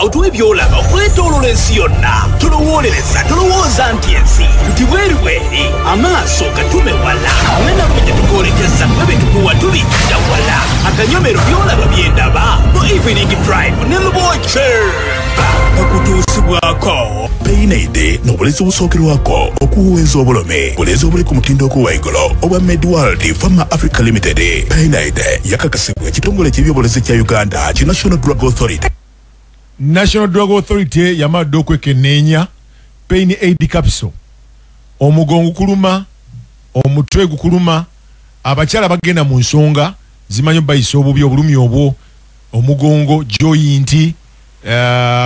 otuwe byolaba okwetoolola ensi yonna tulowolereza tulowooza nti ensi nti bweribweri amaaso gatume wala nenaffe gye tukoolekeza bwe betukuwa tulijja wala akanyomero byolaba byendaba mu evening drive ne lubochemba okutuusibwako Paynaid n'obulezi obusookerwako okuweeza obulome bulezi obuli ku mutindo ogw'waigulu obwa Medworld Pharma Africa Limited. Paynaid yakakasibwa ekitongole ky'ebyobulezi kya Uganda ki National Drug Authority. National Drug Authority yamadde okwekenneenya Paynaid capsule. Omugongo kuluma, omutwe gukuluma, abakyala bagenda mu nsonga zimanyi bayisa obubi obulumi obwo, omugongo joint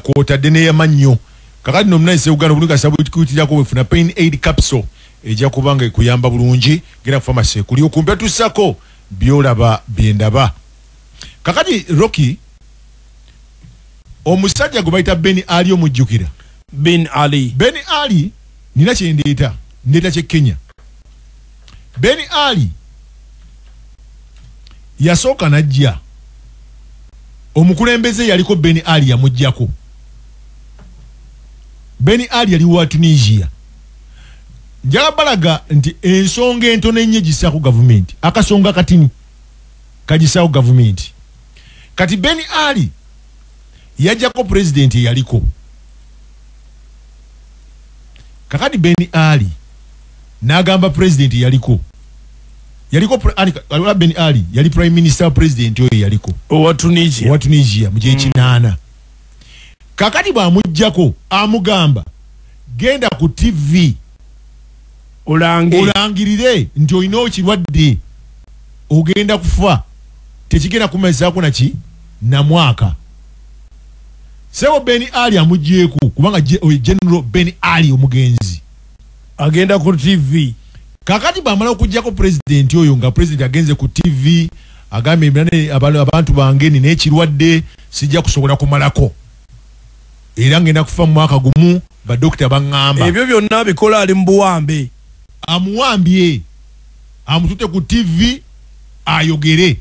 kwotadde n'eyamannyo. Kakati nomunaise Uganda bulunga sabu kutirirako wefuna Paynaid capsule ejja kubanga ekuyamba bulungi genda ku pharmacy kuli okumpe tusako byolaba byendaba. Kakati Rocky omusajja gwe bayita Ben Ali omujjukira. Ben Ali nina kye ndeeta kye Kenya. Ben Ali yasooka najja omukulembeze yaliko Ben Ali yamujjako. Ben Ali yali wa Tunisia. Njala balaga nti ensonga entono ennyo gisaako gavumenti. Akasonga katini kagisaako gavumenti. Kati Ben Ali yajjako president yaliko. Kakati Ben Ali n'agamba president yaliko. Ben Ali yali prime minister president oyo yaliko. Owa Tunisia mu gye kinaana. Kakati bw'amuggyako amugamba genda ku TV olangirire nti olina ekirwadde ogenda kufa tekigenda kumezaako naki na mwaka. Sebo Ben Ali amuggyeko kubanga General Ben Ali omugenzi agenda ku TV. Kakati bw'amala okuggyako president oyo nga president agenze ku TV agambye abantu bange nina ekirwadde sijja kusobola kumalako. Era ngenda kufa mu mwaka gumu ba dokita bangamba. Ebyo byonna bikola ali mu buwambe. Amuwambye. Amutute ku TV ayogere.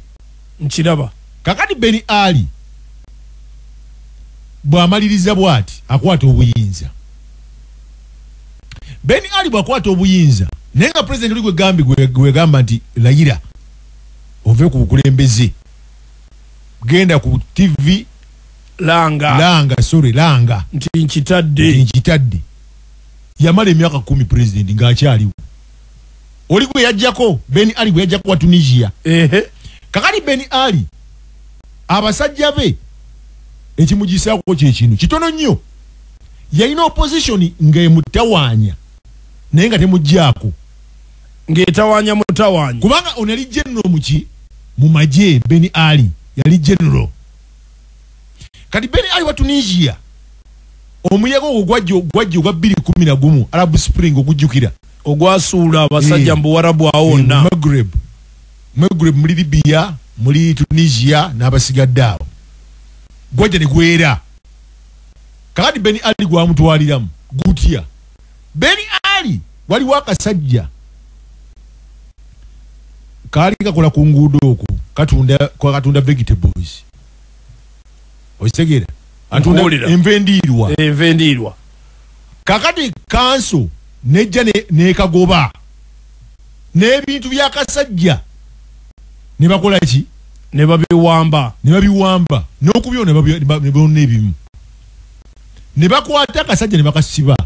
Nkiraba. Kakati Ben Ali bw'amaliriza bw'ati akwata obuyinza. Ben Ali bw'akwata obuyinza naye nga president oli gwe gamba nti layira ove ku bukulembeze genda ku TV langa nti nkitadde yamala emyaka 10 president ng'akyaliwo. Oli gwe yajjako Ben Ali gwe yajjako wa Tunisia. Kakati Ben Ali abasajja be ekimugisaako kye kino kitono nnyo. Yalina opposition ng'emutawaanya naye nga temuggyako ng'etawaanya mutawaanya kubanga ono yali general mu magye. Ben Ali yali general. Kati Ben Ali wa Tunisia omuyaga ogwo gwajja ogwa 2011 Arab Spring ogujjukira ogwasuula abasajja mu Buwarabu awonna Maghreb muri Libya muri Tunisia n'abasigadde awo gwajja ne gwera. Kakati Ben Ali gwamutwaliramu gutya. Ben Ali waliwo akasajja kaali kakola ku nguudo okwo katunda vegetables. Okitegera atunda envendiirwa. Kakati kanso nejja nekagoba n'ebintu by'akasajja ne bakola ki ne babiwamba n'okubyo ne bonna ebimu ne bakwata akasajja ne bakasiba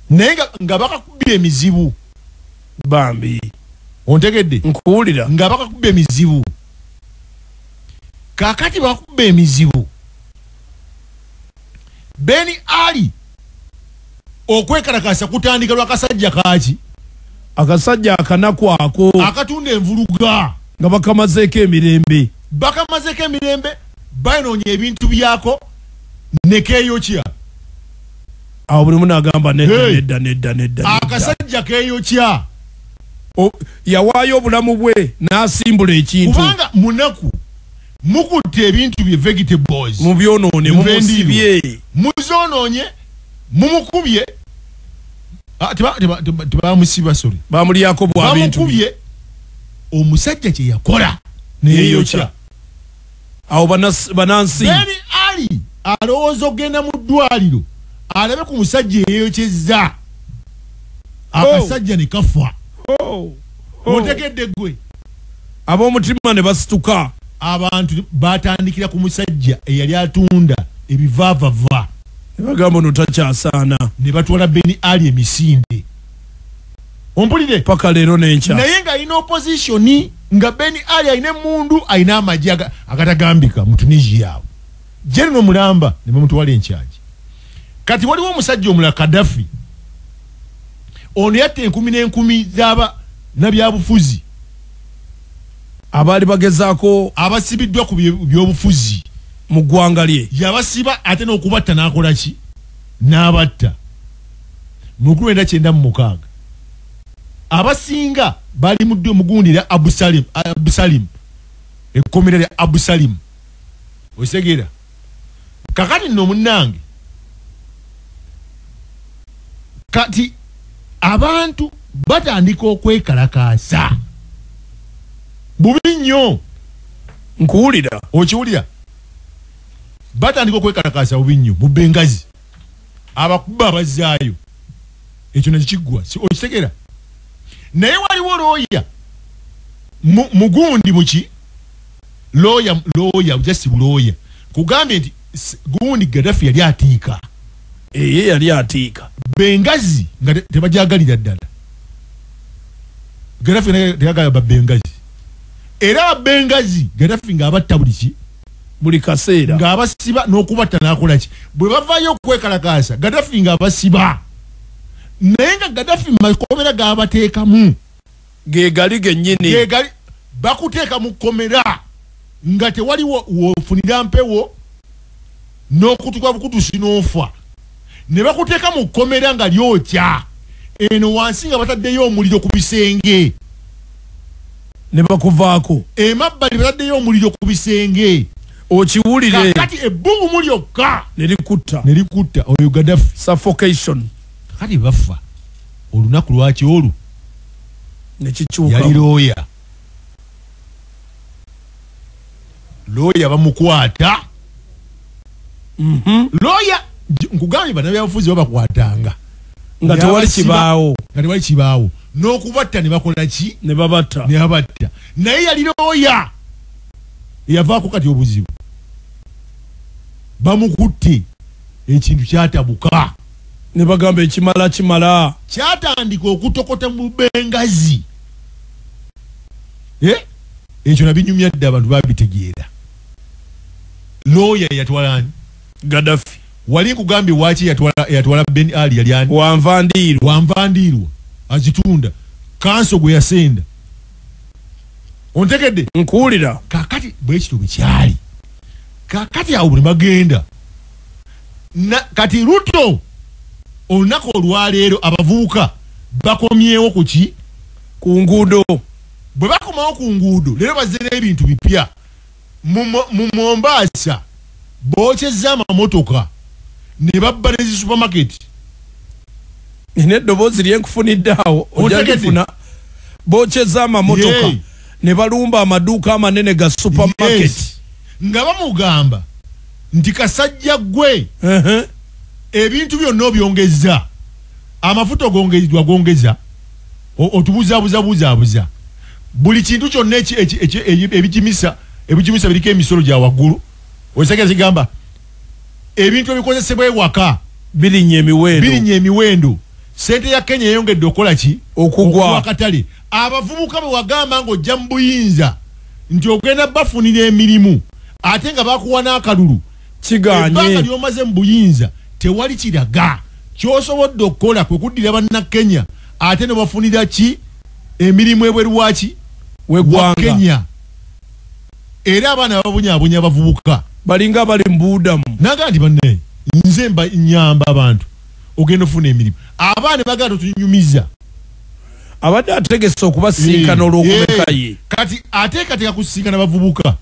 naye nga bakakubira emizibu bambi. Ontegedde nkuwulira nga bakakubba emizibu. Kakati bakubba emizibu Ben Ali okwekalakasa kutandika lw'akasajja kaaki akasajja akanaku ako akatunda envuluga nga bakamazeeko emirembe bayinoonya ebintu byako nekeeyokya. Awo buli muntu agamba nedda akasajja keeyokya. Yawaayo obulamu bwe n'asimbula ekintu kubanga munaku mukutte ebintu bye vegetables mu byonoone mumusibye muzonoonye mumukubye tebamusiba sorry bamulyako bwa bintu bamukubye omusajja kye yakola neeyokya. Awo banansi Ben Ali alowooza ogenda mu ddwaliro alabe ku musajja eyeyokyezza akasajja ne kafa. Otegedde gwe ab'omutima ne basituka. Abantu batandikira ku musajja eyali atunda ebivaavava ne bagamba ono takyasaana ne batwala Ben Ali emisinde. Ompulire paka leero n'enkya naye nga alina opposition nga Ben Ali alina emundu alina amagye agatagambika mu Tunisia awo General Mulamba ne bamutwala enkyaji. Kati waliwo omusajja omulala Gaddafi ono yatta 10,000 z'aba nabyabufuzi abaali bagezaako abasibiddwa ku byobufuzi mu ggwanga lye. Yabasiba ate n'okubatta n'akola ki n'abatta mu 1996. Abasinga bali mudde omugundira Abusalim ekkomera lya Abusalim osegera kakati nno munnange kati abantu batandika okwekalakaasa bubi nnyo. Nkuwulira okiwulira batandika okwekalakaasa bubi nnyo mu Bengazi abakuba abazaayo ekyo nakiggwa okitegera. Naye waliwo looya mugundi muki looya just looya kugambye nti gundi Gaddafi yali atiika yali atiika Bengazi nga tebajagalira ddala. Gaddafi teyagala ba Bengazi era Bengazi Gaddafi ng'abatta buli kaseera ng'abasiba n'okubatta n'akola ki bwe bavaayo okwekalakaasa Gaddafi ng'abasiba. Naye nga Gaddafi makomera g'abateekamu gegali gennyini bakuteeka mu kkomera nga tewaliwo wofunira mpewo n'okutuka bukutusi n'ofa ne bakuteeka mu kkomera nga lyokya eno wansi nga bataddeyo omuliro ku bisenge ne bakuvaako emabbali bataddeyo omuliro ku bisenge. Okiwulire kati ebbugumu lyokka ne likutta oyo Gaddafi suffocation. Kati bafa olunaku lwaki olu nekikyuka yali looya bamukwata. Looya nkugambye bannabyabufuzi babakwatanga nga tewali kibaawo n'okubatta ne bakola ki ne babatta. Naye yali looya yavaako kati obuzibu bamukutte ekintu kyatabuka ne bagamba ekimala kyatandika okutokota mu Bengazi. Ekyo nabinyumya dde abantu babitegeera. Looya yatwalani Gaddafi. Wali nkugambye waki yatwala Ben Ali yali ani wanvandiirwa azitunda kanso gwe yasenda. Ontegedde nkuwulira kakati bwekito bwe kyali kakati awo buli magenda kati Ruto olunaku olwaleero abavubuka bakomyewo kuki ku nguudo. Bwe bakomawo ku nguudo leero bazze n'ebintu bipya mu Mombasa bookyezza amamotoka ne babba ne supermarket. N'eddoboozi lyenkufunidde awo ojalifuna bookyezza amamotoka ne balumba amaduuka amanene ga supermarket nga bamugamba nti kasajja gwe ebintu byonna obyongezza amafuta gongeza otubuzaabuza buli kintu kyonna ebikimisa biriko emisolo gya waggulu. Osagala kigamba ebintu ebikozesebwa ewaka birinnya emiwendo. Sente ya Kenya yeyongedde okola ki okugwa katale. Abavubuka bwe wagamba ng'ojja mu buyinza nti ogenda bafunira emirimu ate nga bakuwa n'akalulu kiganye ebbanga ly'omaze mu buyinza tewali kiraga ky'osobodde okukola kwe kuddira banna Kenya ate ne bafunira ki emirimu ebweru waki w'eggwanga Kenya. Era abaana babunyabunya abavubuka balinga bali mu buudamu naga nti banne nze nyamba abantu ogenda ofuna emirimu. Abaana baganda tunyumiza abadde ategese okubasinkana olw'okubeka ye kati ateekateeka kusinkana bavubuka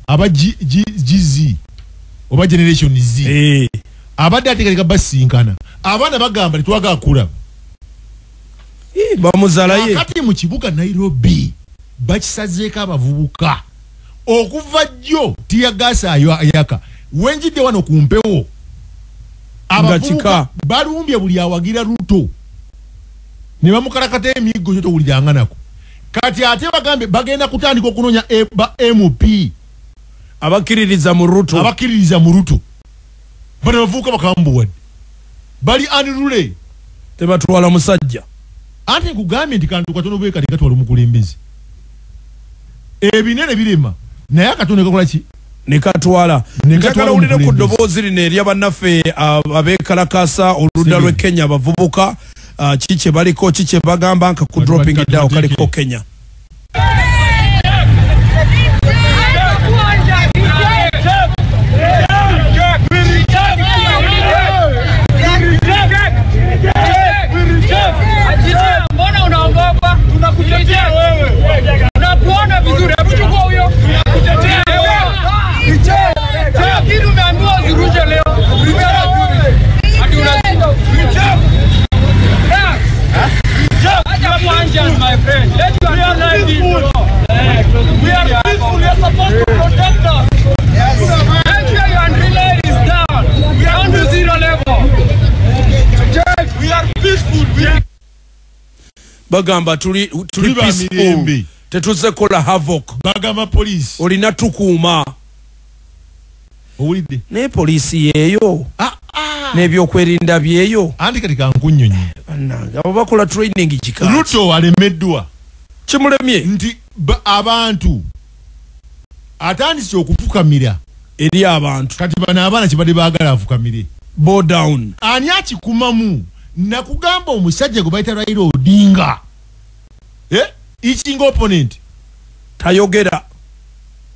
aba GZ oba Generation Z abadde ateekateeka basinkana abaana bagamba tetwagala kulaba bamuzalaye kati mu kibuga Nairobi bakisazeeko abavubuka okuva jjo tiyagaasa ayaka wenjidde wano kumpewo abavubuka balumbye buli awagira Ruto ne bamukalakata emiggo kyo towuliranga nako kati ate bagambe bagenda kutandika okunonya MP abakiririza mu Ruto bano bavubuka bakambuwadde bali anirule tebatwala musajja ate nkugambye nti kantu katono bwe kati katwala omukulembeze ebinene birema naye akatone kakola ki ne katwala njagala ulire ku ddoboozi lino eri abannaffe abeekalakasa oludda lw'e Kenya abavubuka kikye baliko kikye bagamba nka ku dropping down kaliko Kenya. My friend, let you realize this. We are peaceful. We are supposed to protect us. Yes. Make sure your relay is down. We are on the zero level. We are peaceful. Bagamba tuli peaceful. Tetuze kola havoc. Bagamba police. Olina tukuuma. Owulidde. Ne police yeyo. N'ebyokwerinda byeyo anti kati kankunyonyi bannanga abo bakola training kika Ruto alemeddwa kimulemye nti abantu atandise okufukamira eri abantu kati bana abaana kibadde baagala afukamire bow down ani akikumamu nakugamba omusajja gwe bayita Raila Odinga eaching opponent tayogera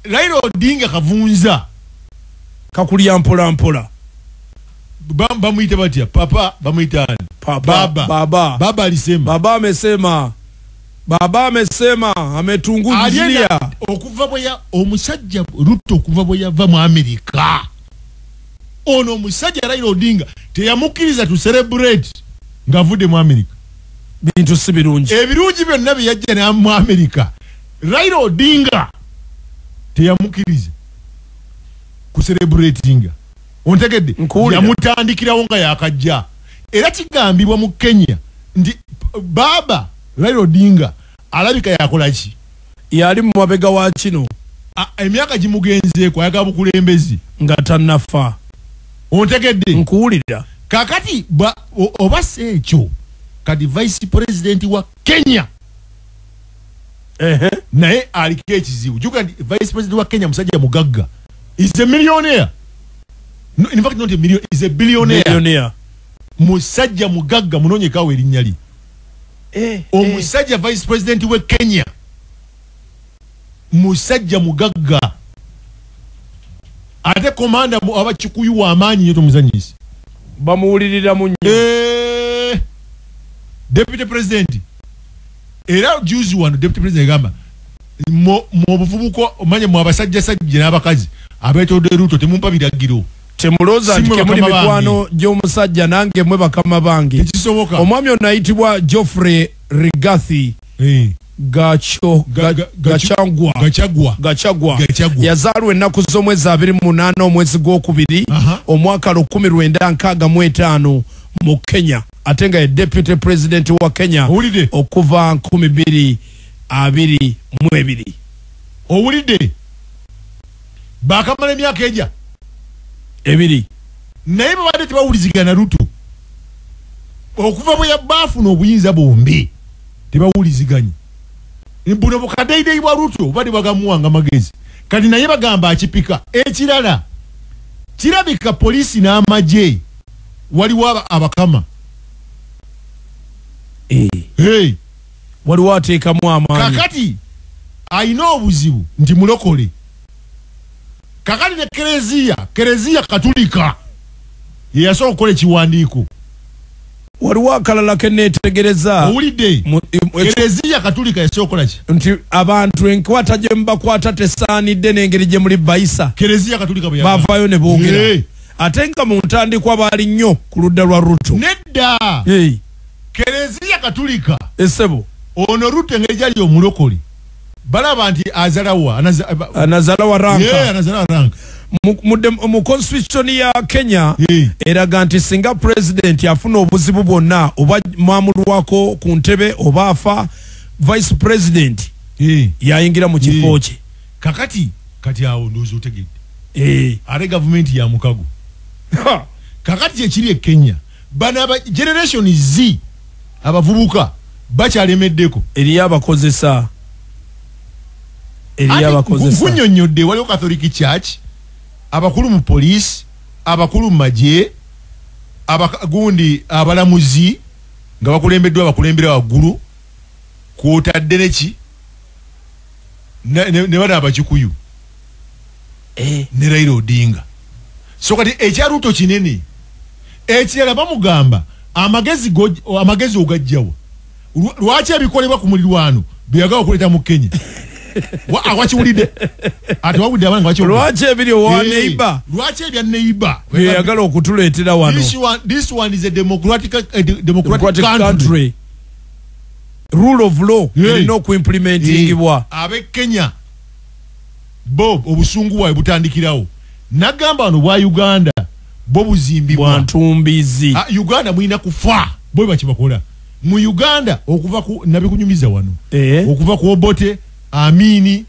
Raila Odinga kavunza kakulya mpola mpola bamuyita batya papa bamuyita ani baba alisema baba amesema ametunguzia okuva bwe omusajja Ruto okuva bwe yava mu America ono omusajja Raila Odinga teyamukiriza tu celebrate ngavudde mu America bintu sibirungi ebirungi byonna byajja na mu America Raila Odinga teyamukiriza ku celebratinga ontegedde yamutandikirawo nga yakajja era kigambibwa mu Kenya ndi baba Raila Odinga alabika yakola ki yali mu mabega wa kino emyaka gimugenzeeko ayagala bukulembezi nga tannafa ontegedde nkuwulira kakati oba si ekyo kati vice president wa Kenya naye aliko ekizibu juga nti vice president wa Kenya musajja mugagga is a millionaire. No, in fact, not a million, is a billionaire. Musajja mugagga munonye kawe erinnya li. Musajja vice president we Kenya. Musajja mugagga. Ate komanda abachikuyu wa amanyi nyo tomuzanyisi. Bamuwulirira mu nnyo. Deputy president. Era juzi wano deputy president gamba mu buvubuko omanye mu abasajja sajja n'abakazi abetodde Ruto temumpa biragiro. Temuloza ntikemuli mikwano gy'omusajja nange mwe bakama bange omwami ono ayitibwa Geoffrey Rigathi Gachagua yazaalwa ennaku z'omwezi 28 omwezi gw'okubiri omwaka 1965 mu Kenya ate nga ye deputy president wa Kenya okuva 2022 owulidde bakamala emyaka ejja ebiri naye babadde tebawulizigana Ruto okuva bwe yabaafuna obuyinza bombi tebawuliziganye buno bukadeideyi bwa Ruto badde bagamuwanga magezi kati naye bagamba akipika ekirala kirabika polisi n'amagye waliwo abakama waliwo ateekamu amaanyi kakati ayina obuzibu nti mulokole kakati ne Kereziya Katulika yeyasooka okukola ekiwandiiko waliwo akalala keneetegereza owulidde Kereziya Katulika yasooka okukola ki nti abantu enkwata gye mubakwata tesaanidde n'engeri gye muli bayisa Kereziya Katulika baavaayo ne boogera ate nga mu ntandikwa baali nnyo ku ludda lwa Ruto nedda Kereziya Katulika essebo ono Ruto engeri gyali omulokole balaba nti azalawa anazalawa ranka yeah, anazalawa ranka mu constitution ya Kenya eraga nti singa president afuna obuzibu bwonna oba mwamulwako ku ntebe oba afa vice president yayingira mu kifo kye kati awo ndozo tegedde are government ya mukago kakati ekiri e Kenya bana generation Z abavubuka bakyalemeddeko eri abakozesa kunyonyodde waliwo Catholic Church abakulu mu police abakulu mu maje abagundi abalamuzi nga bakulembeddwa abakulembera waggulu kwotadde neki ne bana abakikuyu ne Raila Odinga so kati ekyaruto kinene ekirala bamugamba amagezi ogajjawo lwaki ebikolebwa ku mulirwano byagala okuleta mu Kenya awakiwulidde ate wabudde abana lwaki ebiri owa neighbor lwaki ebya neighbor byagala okutuleetera wano this one is a democratic country. Rule of law erina okuimplementingibwa abe Kenya Bob obusungu bwawe butandikirawo nagamba wano bwa Uganda bo buzimbibwa ntumbizi Uganda mwina kufa bo bakibakola mu Uganda okuva ku nabikunyumiza wano okuva ku Obote Amini